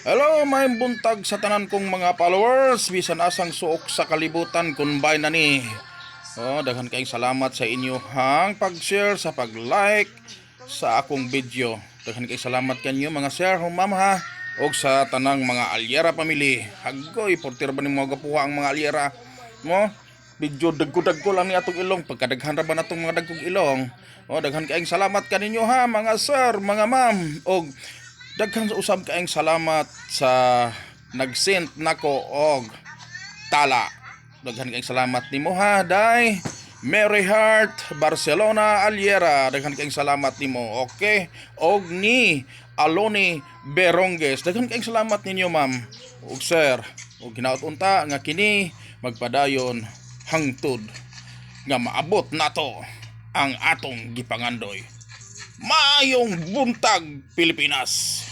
Hello, may buntag sa tanan kong mga followers. Bisan asang suok sa kalibutan kun bay na ni. Daghan kayong salamat sa inyo hang pag-share sa pag-like sa akong video. Daghan kayong salamat kanyo mga sir, ma'am ha. Og sa tanang mga Alyera family. Hagoy, portir ba ni mga gapuha ang mga Alyera? Mo, video dagko-dagko lang ni atong ilong. Pagkadaghan ra ba natong mga dagkong ilong? Daghan kayong salamat kaninyo ha mga sir, mga ma'am. Og daghan sa usab kaayong salamat sa nag-send nako og tala. Daghan kaayong salamat nimo ha, day. Mary Heart Barcelona Alyera, daghan kaayong salamat nimo. Okay? Og ni Aloni Beronges, daghan kaayong salamat ninyo ma'am. Og sir, og hinaut unta nga kini magpadayon hangtod nga maabot nato ang atong gipangandoy. Maayong buntag Pilipinas.